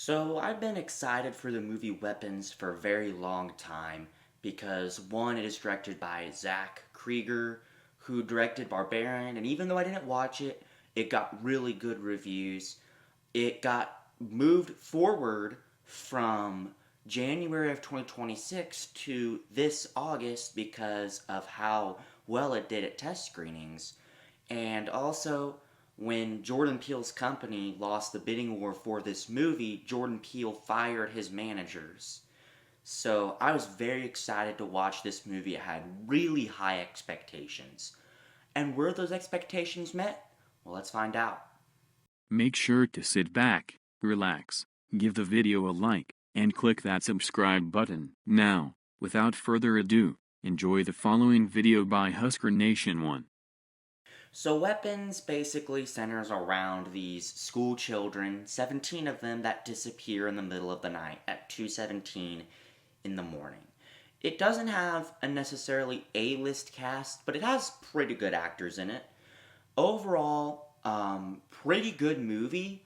So I've been excited for the movie Weapons for a very long time because one, it is directed by Zach Krieger, who directed Barbarian, and even though I didn't watch it, it got really good reviews. It got moved forward from January of 2026 to this August because of how well it did at test screenings. And also, when Jordan Peele's company lost the bidding war for this movie, Jordan Peele fired his managers. So I was very excited to watch this movie. It had really high expectations. And were those expectations met? Well, let's find out. Make sure to sit back, relax, give the video a like, and click that subscribe button. Now, without further ado, enjoy the following video by Husker Nation 1. So Weapons basically centers around these school children, 17 of them, that disappear in the middle of the night at 2:17 in the morning. It doesn't have a necessarily A-list cast, but it has pretty good actors in it. Overall, pretty good movie.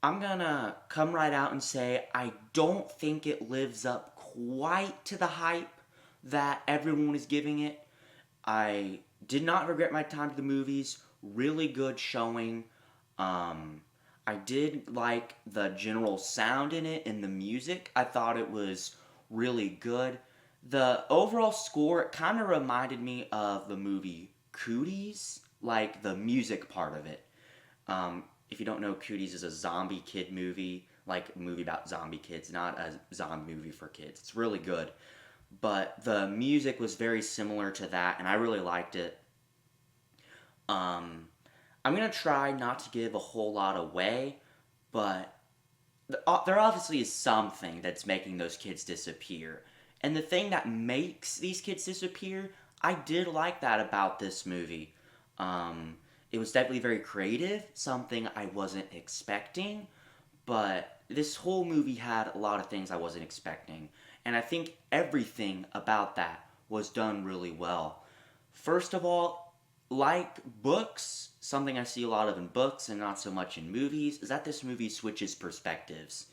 I'm gonna come right out and say I don't think it lives up quite to the hype that everyone is giving it. I did not regret my time to the movies. Really good showing. I did like the general sound in it and the music. I thought it was really good. The overall score, it kind of reminded me of the movie Cooties, like the music part of it. If you don't know, Cooties is a zombie kid movie, like a movie about zombie kids, not a zombie movie for kids. It's really good. But the music was very similar to that, and I really liked it. Um, I'm gonna try not to give a whole lot away, but there obviously is something that's making those kids disappear. And the thing that makes these kids disappear, I did like that about this movie. Um, it was definitely very creative, something I wasn't expecting, but this whole movie had a lot of things I wasn't expecting. And I think everything about that was done really well. First of all, like books, something I see a lot of in books and not so much in movies, is that this movie switches perspectives.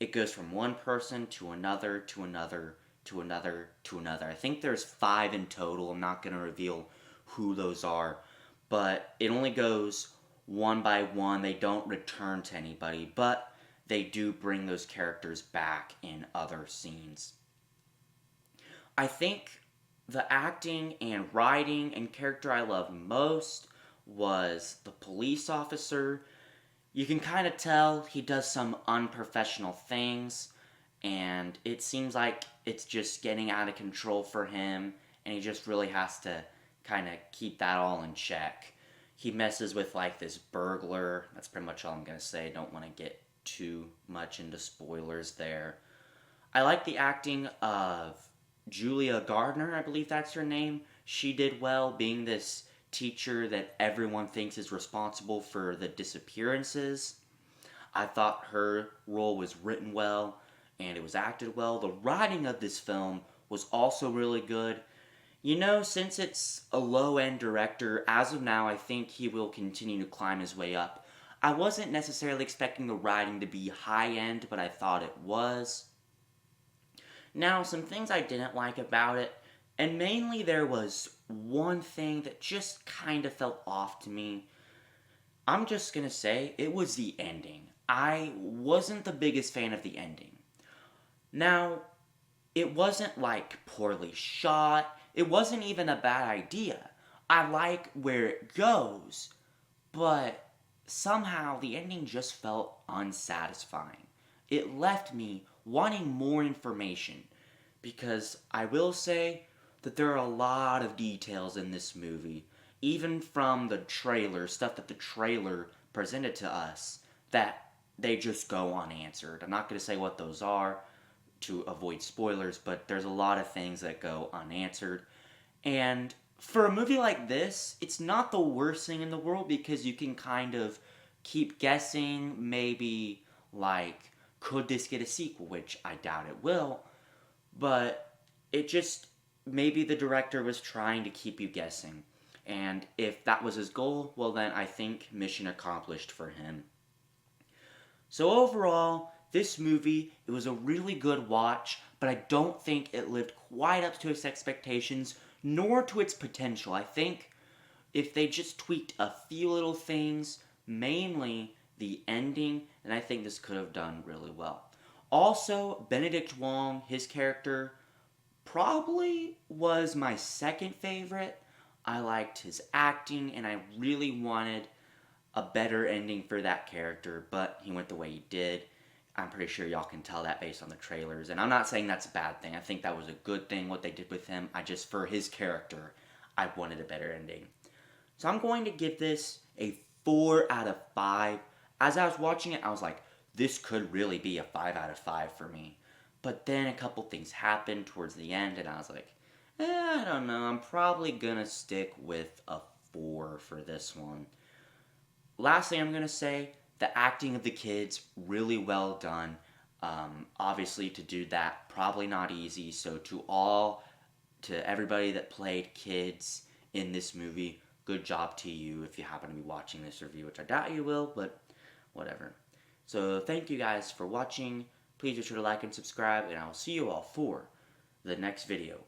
It goes from one person to another, to another, to another, to another. I think there's five in total. I'm not going to reveal who those are, but it only goes one by one. They don't return to anybody, but they do bring those characters back in other scenes. I think the acting and writing and character I loved most was the police officer. You can kind of tell he does some unprofessional things, and it seems like it's just getting out of control for him, and he just really has to kind of keep that all in check. He messes with like this burglar. That's pretty much all I'm gonna say. Don't want to get too much into spoilers there. I like the acting of Julia Gardner, I believe that's her name. She did well being this teacher that everyone thinks is responsible for the disappearances. I thought her role was written well and it was acted well. The writing of this film was also really good. You know, since it's a low end director, as of now, I think he will continue to climb his way up. I wasn't necessarily expecting the writing to be high end, but I thought it was. Now, some things I didn't like about it, and mainly there was one thing that just kind of felt off to me. I'm just gonna say it was the ending. I wasn't the biggest fan of the ending. Now, it wasn't like poorly shot, it wasn't even a bad idea. I like where it goes, but somehow the ending just felt unsatisfying. It left me wanting more information because I will say that there are a lot of details in this movie, even from the trailer, stuff that the trailer presented to us, that they just go unanswered. I'm not going to say what those are to avoid spoilers, but there's a lot of things that go unanswered. And for a movie like this, it's not the worst thing in the world because you can kind of keep guessing, maybe like, could this get a sequel, which I doubt it will, but it just, maybe the director was trying to keep you guessing. And if that was his goal, well, then I think mission accomplished for him. So overall, this movie, it was a really good watch, but I don't think it lived quite up to its expectations, nor to its potential. I think if they just tweaked a few little things, mainly the ending, then I think this could have done really well. Also, Benedict Wong, his character, probably was my second favorite. I liked his acting, and I really wanted a better ending for that character, but he went the way he did. I'm pretty sure y'all can tell that based on the trailers, and I'm not saying that's a bad thing. I think that was a good thing what they did with him. I just, for his character, I wanted a better ending. So I'm going to give this a 4 out of 5. As I was watching it, I was like, this could really be a 5 out of 5 for me. But then a couple things happened towards the end, and I was like, I don't know. I'm probably going to stick with a 4 for this one. Last thing I'm going to say, the acting of the kids, really well done. Obviously, to do that, probably not easy. So to everybody that played kids in this movie, good job to you if you happen to be watching this review, which I doubt you will, but whatever. So thank you guys for watching. Please be sure to like and subscribe, and I will see you all for the next video.